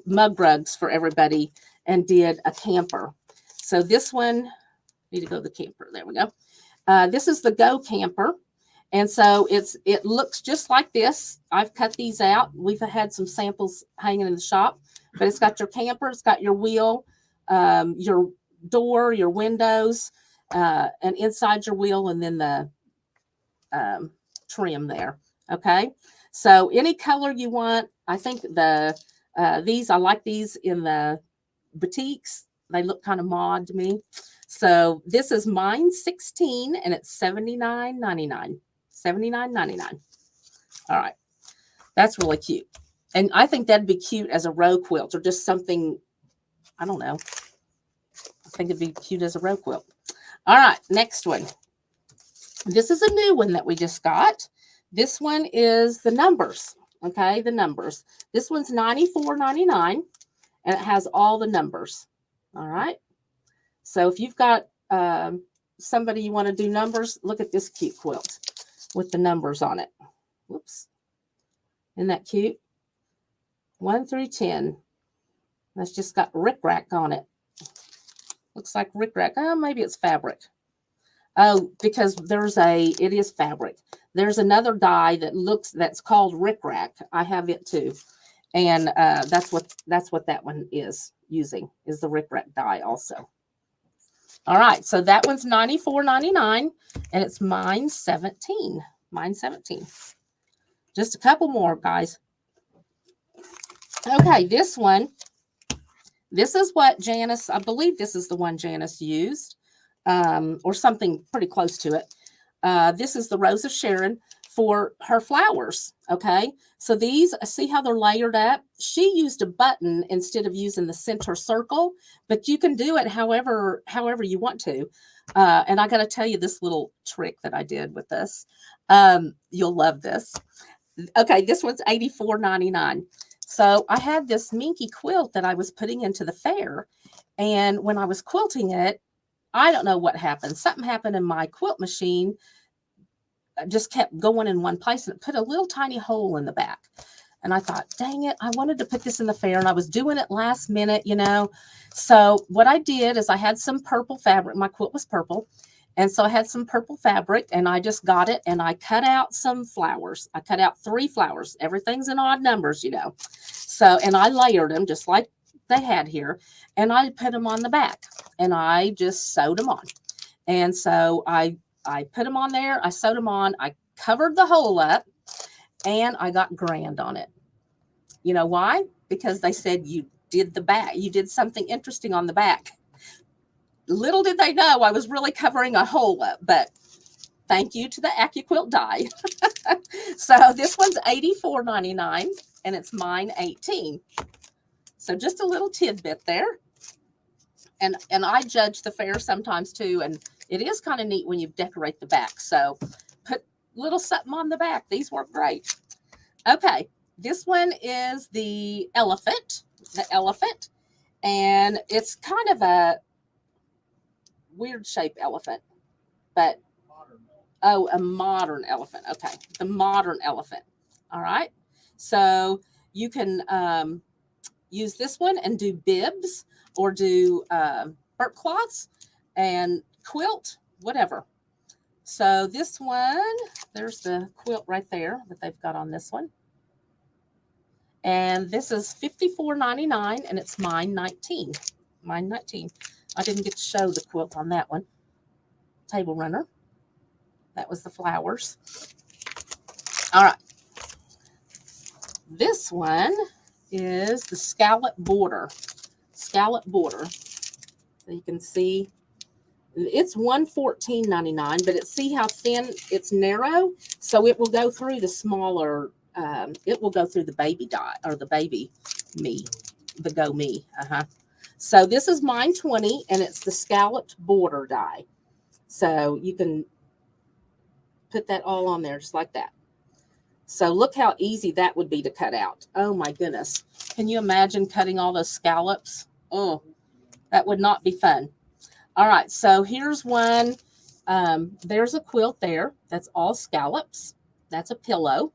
mug rugs for everybody and did a camper. So this one, need to go to the camper. There we go. This is the Go Camper. And so it looks just like this. I've cut these out. We've had some samples hanging in the shop, but it's got your camper, it's got your wheel, your door, your windows, and inside your wheel, and then the trim there. Okay. So any color you want. I think these, I like these in the boutiques. They look kind of mod to me. So this is mine 16, and it's $79.99. $79.99. All right. That's really cute. And I think that'd be cute as a row quilt, or just something, I don't know. I think it'd be cute as a row quilt. All right. Next one. This is a new one that we just got. This one is the numbers. Okay. The numbers. This one's $94.99, and it has all the numbers. All right. So if you've got somebody you want to do numbers, look at this cute quilt with the numbers on it. Whoops. Isn't that cute? 1 through 10. That's just got rickrack on it. Looks like rickrack. Oh, maybe it's fabric. Oh, because it is fabric. There's another die that's called rickrack. I have it too. And that's what that one is using, is the rickrack die also. All right, so that one's $94.99, and it's mine 17. Mine 17. Just a couple more, guys. Okay, this one This is what Janice, I believe this is the one Janice used, or something pretty close to it. This is the Rose of Sharon for her flowers. Okay. So these, see how they're layered up? She used a button instead of using the center circle, but you can do it however you want to. And I got to tell you this little trick that I did with this. You'll love this. Okay. This one's $84.99. So I had this minky quilt that I was putting into the fair. And when I was quilting it, I don't know what happened. Something happened in my quilt machine. I just kept going in one place and it put a little tiny hole in the back. And I thought, dang it, I wanted to put this in the fair and I was doing it last minute, you know. So what I did is I had some purple fabric. My quilt was purple. And so I had some purple fabric and I just got it and I cut out some flowers. I cut out 3 flowers. Everything's in odd numbers, you know. So, and I layered them just like they had here. And I put them on the back and I just sewed them on. And so I put them on there. I sewed them on. I covered the hole up and I got grand on it. You know why? Because they said you did the back. You did something interesting on the back. Little did they know I was really covering a hole up, but thank you to the AccuQuilt die. So this one's $84.99 and it's mine $18. So just a little tidbit there. And I judge the fair sometimes too. And it is kind of neat when you decorate the back. So put little something on the back. These work great. Okay. This one is the elephant. And it's kind of a weird shaped elephant. But, oh, a modern elephant. Okay. The modern elephant. All right. So you can use this one and do bibs or do burp cloths and quilt, whatever. So this one, there's the quilt right there that they've got on this one. And this is $54.99 and it's mine $19. Mine $19. I didn't get to show the quilt on that one. Table runner. That was the flowers. All right. This one is the Scallop Border. Scallop Border. So you can see it's $114.99, but see how thin it's narrow, so it will go through the smaller. It will go through the baby dot or the baby me, the Go Me. So this is mine 20, and it's the Scalloped Border die. So you can put that all on there just like that. So look how easy that would be to cut out. Oh my goodness. Can you imagine cutting all those scallops? Oh, that would not be fun. All right. So here's one. There's a quilt there. That's all scallops. That's a pillow.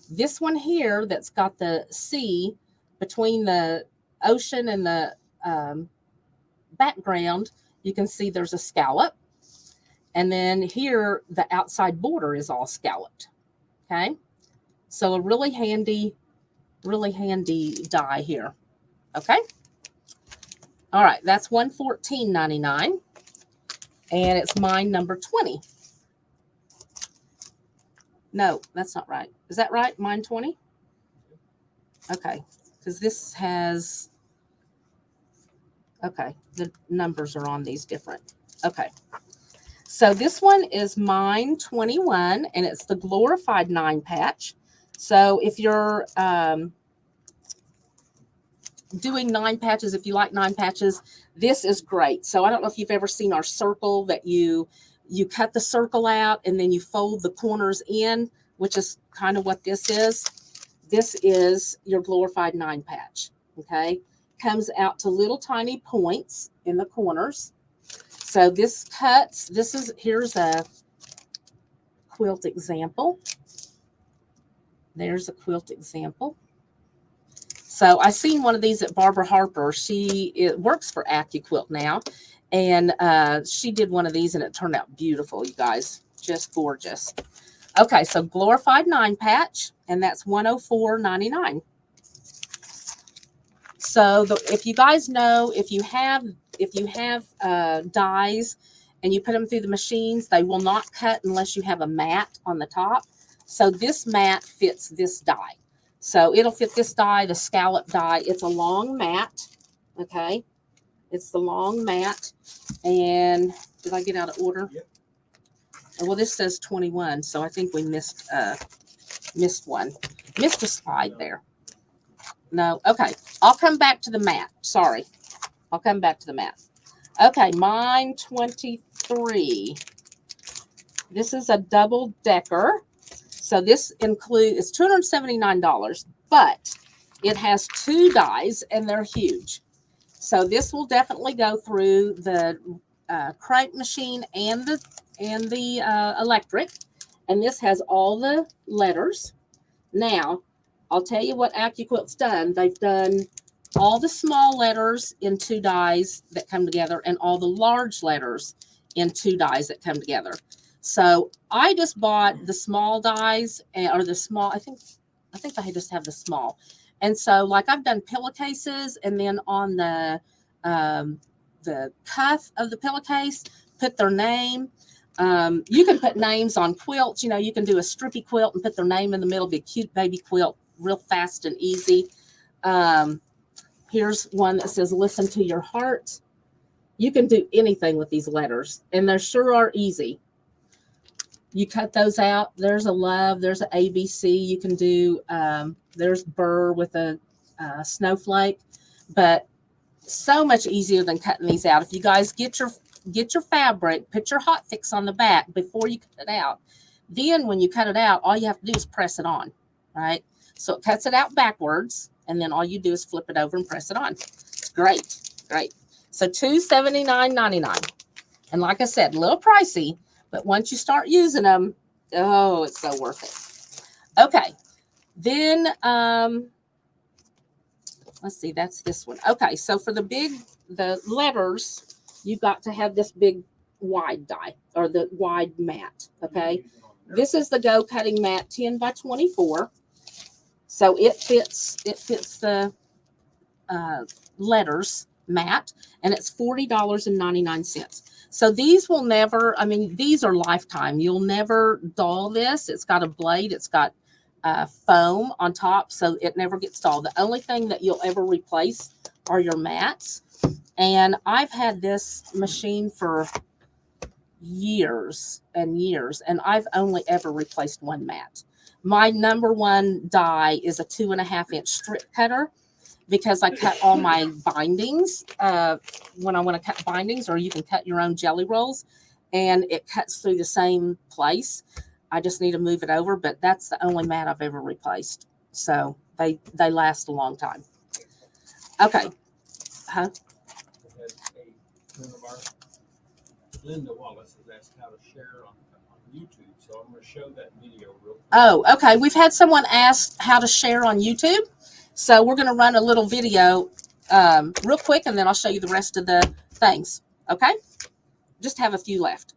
This one here that's got the sea between the ocean and the background, you can see there's a scallop. And then here, the outside border is all scalloped. Okay. So a really handy die here. Okay. All right. That's $114.99. And it's mine number 20. No, that's not right. Is that right? Mine 20? Okay. Because this has, okay, the numbers are on these different. Okay. So this one is mine 21, and it's the glorified 9 patch. So if you're doing 9 patches, if you like 9 patches, this is great. So I don't know if you've ever seen our circle that you cut the circle out and then you fold the corners in, which is kind of what this is. This is your glorified 9 patch. Okay. Comes out to little tiny points in the corners. So this cuts, here's a quilt example. There's a quilt example. So I seen one of these at Barbara Harper. It works for AccuQuilt now. And she did one of these and it turned out beautiful, you guys. Just gorgeous. Okay, so glorified 9 patch, and that's $104.99. So if you guys know, if you have dies and you put them through the machines, they will not cut unless you have a mat on the top. So this mat fits this die. So it'll fit this die, the scallop die. It's a long mat. Okay. It's the long mat. And did I get out of order?
Yep.
Well, this says 21, so I think we missed one. Missed a slide there. No. Okay. I'll come back to the mat. Sorry. I'll come back to the mat. Okay. Mine 23. This is a double decker. So this includes, it's $279, but it has 2 dies and they're huge. So this will definitely go through the crank machine and the electric. And this has all the letters. Now, I'll tell you what AccuQuilt's done. They've done all the small letters in 2 dies that come together and all the large letters in 2 dies that come together. So I just bought the small dies, or the small, I think I just have the small. And so like I've done pillowcases, and then on the cuff of the pillowcase, put their name. You can put names on quilts. You know, you can do a strippy quilt and put their name in the middle, be a cute baby quilt, real fast and easy. Here's one that says, listen to your heart. You can do anything with these letters, and they sure are easy. You cut those out. There's a love. There's an ABC. You can do, there's burr with a snowflake, but so much easier than cutting these out. If you guys get your fabric, put your hot fix on the back before you cut it out. Then when you cut it out, all you have to do is press it on, right? So it cuts it out backwards, and then all you do is flip it over and press it on. It's great, great. So $279.99. And like I said, a little pricey, but once you start using them, oh, it's so worth it. Okay. Then, let's see, that's this one. Okay. So for the letters, you've got to have this big wide die, or the wide mat. Okay. This is the Go Cutting Mat 10 by 24. So it fits the letters mat, and it's $40.99. So these will never, I mean, these are lifetime. You'll never dull this. It's got a blade. It's got foam on top, so it never gets dull. The only thing that you'll ever replace are your mats. And I've had this machine for years and years, and I've only ever replaced one mat. My number one die is a 2.5-inch strip cutter, because I cut all my bindings when I want to cut bindings, or you can cut your own jelly rolls, and it cuts through the same place. I just need to move it over, but that's the only mat I've ever replaced. So they last a long time. Okay. Huh?
Linda Wallace has asked how to share on YouTube, so I'm going to show that video real quick.
Oh, okay. We've had someone ask how to share on YouTube. So we're going to run a little video real quick, and then I'll show you the rest of the things. Okay? Just have a few left.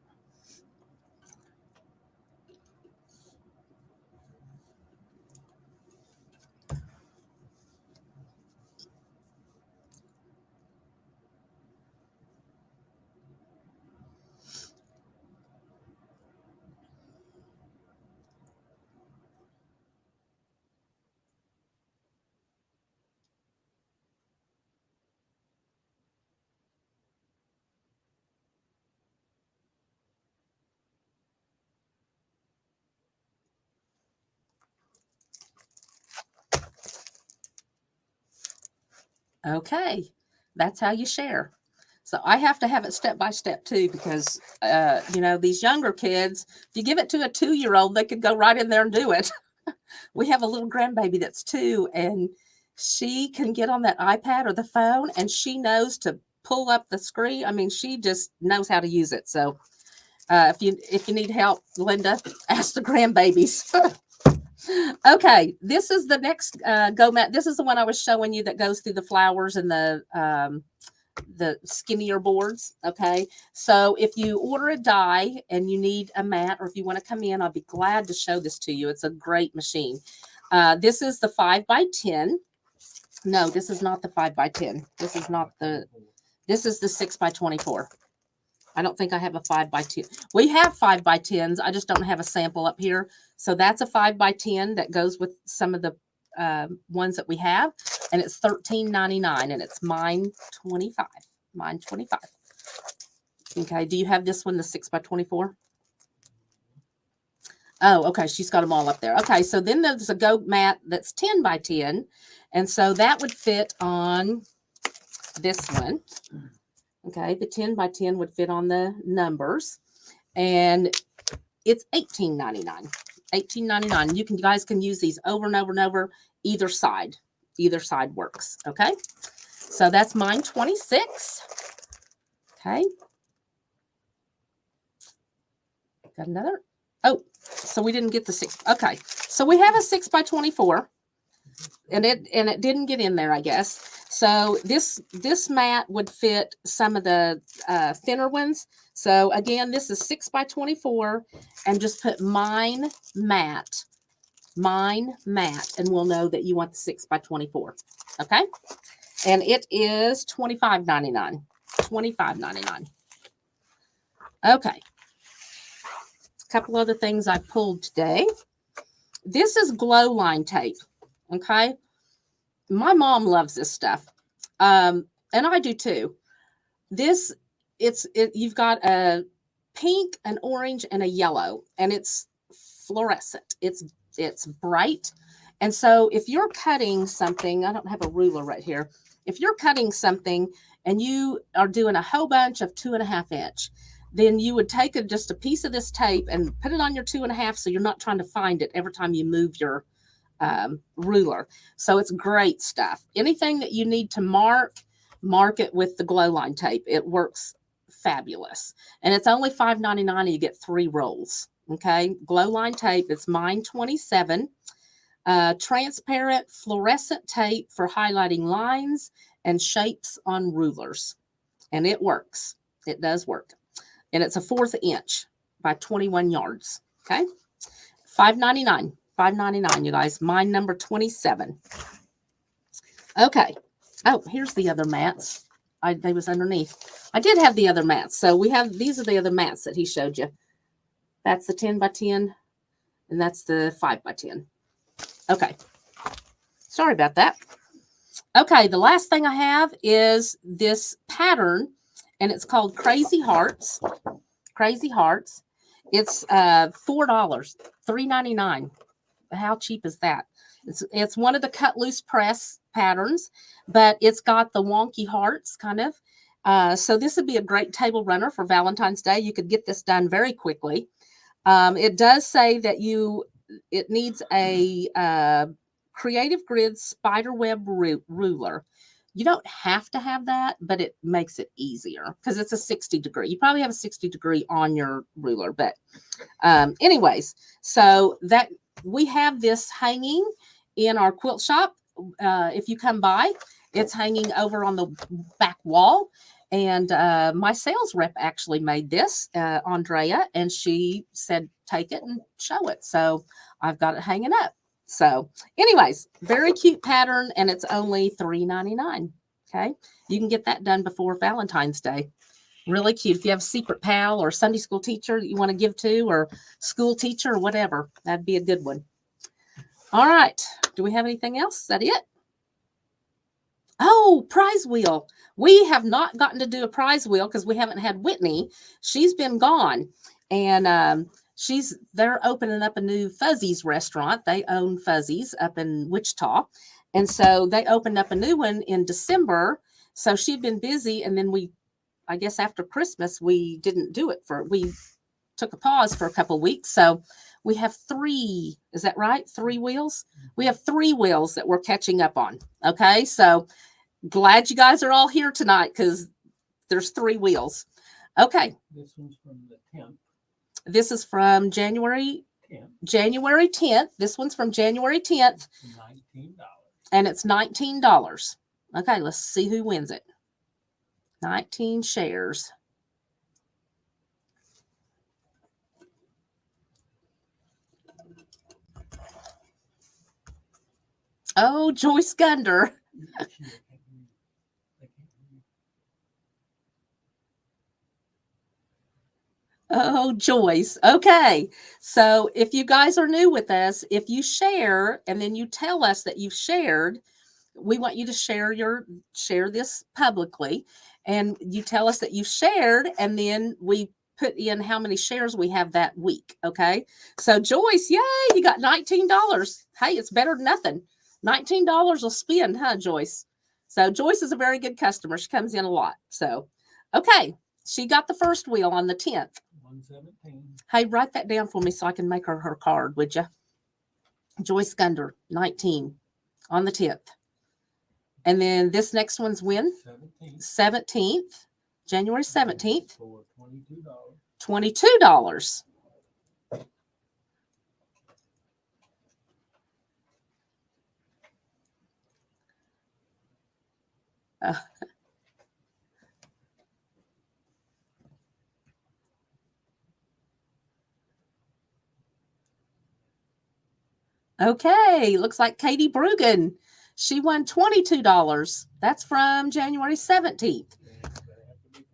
Okay, that's how you share. So I have to have it step by step too, because, you know, these younger kids, if you give it to a 2-year-old, they could go right in there and do it. We have a little grandbaby that's 2, and she can get on that iPad or the phone, and she knows to pull up the screen. I mean, she just knows how to use it. So if you need help, Linda, ask the grandbabies. Okay, this is the next Go Mat. This is the one I was showing you that goes through the flowers and the skinnier boards. Okay, so if you order a die and you need a mat, or if you want to come in, I'll be glad to show this to you. It's a great machine. This is the 5 by 10. No, this is not the 5 by 10. This is not the. This is the 6 by 24. I don't think I have a 5 by 10. We have 5 by 10s. I just don't have a sample up here. So that's a 5 by 10 that goes with some of the ones that we have, and it's $13.99, and it's mine 25. Mine 25. Okay, do you have this one, the 6x24? Oh, okay, she's got them all up there. Okay, so then there's a goat mat that's 10x10, and so that would fit on this one. Okay, the 10x10 would fit on the numbers, and it's $18.99. $18.99. You guys can use these over and over and over. Either side works. Okay, so that's mine 26. Okay, got another. Oh, so we didn't get the 6. Okay, so we have a 6x24, and it didn't get in there, I guess. So this mat would fit some of the thinner ones. So again, this is 6x24, and just put mine mat, and we'll know that you want the 6x24. Okay, and it is $25.99. $25.99. Okay. A couple other things I pulled today. This is glow line tape. Okay. My mom loves this stuff. And I do too. You've got a pink, an orange, and a yellow, and it's fluorescent. It's bright. And so if you're cutting something, I don't have a ruler right here. If you're cutting something and you are doing a whole bunch of 2.5 inch, then you would take just a piece of this tape and put it on your 2.5, so you're not trying to find it every time you move your ruler. So it's great stuff. Anything that you need to mark it with the glow line tape. It works fabulous. And it's only $5.99, and you get 3 rolls. Okay, glow line tape. It's mine 27. Transparent fluorescent tape for highlighting lines and shapes on rulers. And it works. It does work. And it's a 1/4 inch by 21 yards. Okay, $5.99. $5.99, you guys. Mine number 27. Okay. Oh, here's the other mats. They was underneath. I did have the other mats. So these are the other mats that he showed you. That's the 10x10, and that's the 5x10. Okay. Sorry about that. Okay, the last thing I have is this pattern, and it's called Crazy Hearts. Crazy Hearts. It's $4, $3.99. How cheap is that? It's one of the cut loose press patterns, but it's got the wonky hearts kind of. So this would be a great table runner for Valentine's Day. You could get this done very quickly. It does say that it needs a Creative Grid spiderweb ruler. You don't have to have that, but it makes it easier because it's a 60 degree. You probably have a 60 degree on your ruler, but anyways, so that we have this hanging in our quilt shop. If you come by, it's hanging over on the back wall. And my sales rep actually made this, Andrea, and she said, take it and show it. So I've got it hanging up. So anyways, very cute pattern, and it's only $3.99. Okay. You can get that done before Valentine's Day. Really cute. If you have a secret pal or Sunday school teacher that you want to give to, or school teacher or whatever, that'd be a good one. All right. Do we have anything else? Is that it? Oh, prize wheel. We have not gotten to do a prize wheel because we haven't had Whitney. She's been gone. And they're opening up a new Fuzzies restaurant. They own Fuzzies up in Wichita. And so they opened up a new one in December. So she'd been busy. And then I guess after Christmas, we didn't do it we took a pause for a couple of weeks. So we have 3, is that right? 3 wheels? We have 3 wheels that we're catching up on. Okay. So glad you guys are all here tonight because there's 3 wheels. Okay.
This one's from the 10th.
This is from January 10th. This one's from January 10th.
$19.
And it's $19. Okay, let's see who wins it. 19 shares. Oh, Joyce Gunder. Oh, Joyce. Okay. So if you guys are new with us, if you share and then you tell us that you've shared, we want you to share this publicly, and you tell us that you've shared, and then we put in how many shares we have that week. Okay. So Joyce, yay, you got $19. Hey, it's better than nothing. $19 will spend, huh, Joyce? So Joyce is a very good customer. She comes in a lot. So, okay. She got the first wheel on the 10th.
117.
Hey, write that down for me so I can make her card, would you? Joyce Gunder, 19 on the 10th. And then this next one's when? 17th. January 17th.
For
$22. Okay, looks like Katie Brugan. She won $22. That's from January 17th.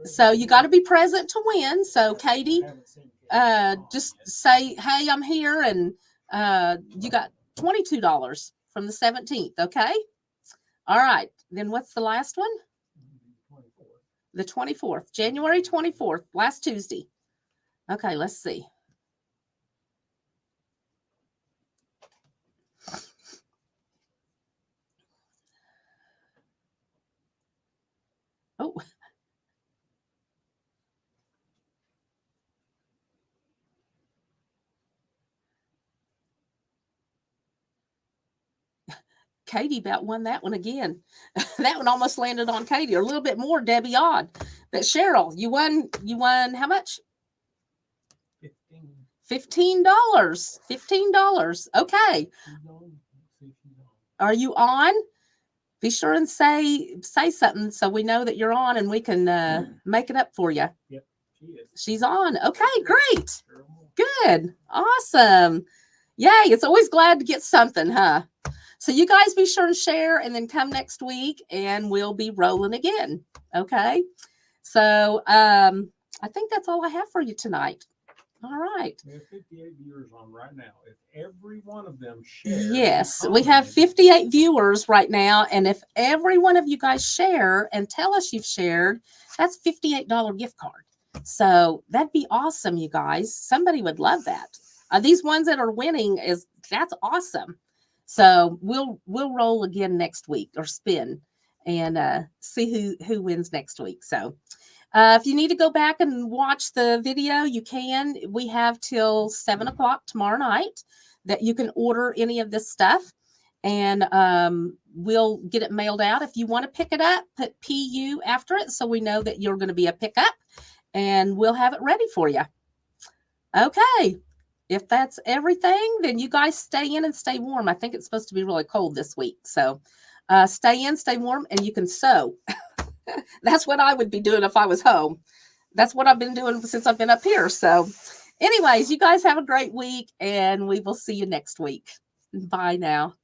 So you got to be present to win. So Katie, just say, hey, I'm here, and you got $22 from the 17th. Okay. All right. Then what's the last one? The 24th, January 24th, last Tuesday. Okay, let's see. Oh. Katie about won that one again. That one almost landed on Katie, or a little bit more, Debbie Odd. But Cheryl, you won how much? $15. $15. Okay. Are you on? Be sure and say something so we know that you're on, and we can make it up for you.
Yep, she is.
She's on. Okay, great. Good. Awesome. Yay. It's always glad to get something, huh? So you guys be sure and share, and then come next week and we'll be rolling again. Okay. So I think that's all I have for you tonight. All right.
We have 58 viewers on right now. If every one of them shares.
Yes, we have 58 viewers right now. And if every one of you guys share and tell us you've shared, that's $58 gift card. So that'd be awesome, you guys. Somebody would love that. These ones that are winning, that's awesome. So we'll roll again next week, or spin, and see who wins next week. So if you need to go back and watch the video, you can. We have till 7 o'clock tomorrow night that you can order any of this stuff, and we'll get it mailed out. If you want to pick it up, put PU after it so we know that you're going to be a pickup, and we'll have it ready for you. Okay. If that's everything, then you guys stay in and stay warm. I think it's supposed to be really cold this week. So stay in, stay warm, and you can sew. That's what I would be doing if I was home. That's what I've been doing since I've been up here. So anyways, you guys have a great week, and we will see you next week. Bye now.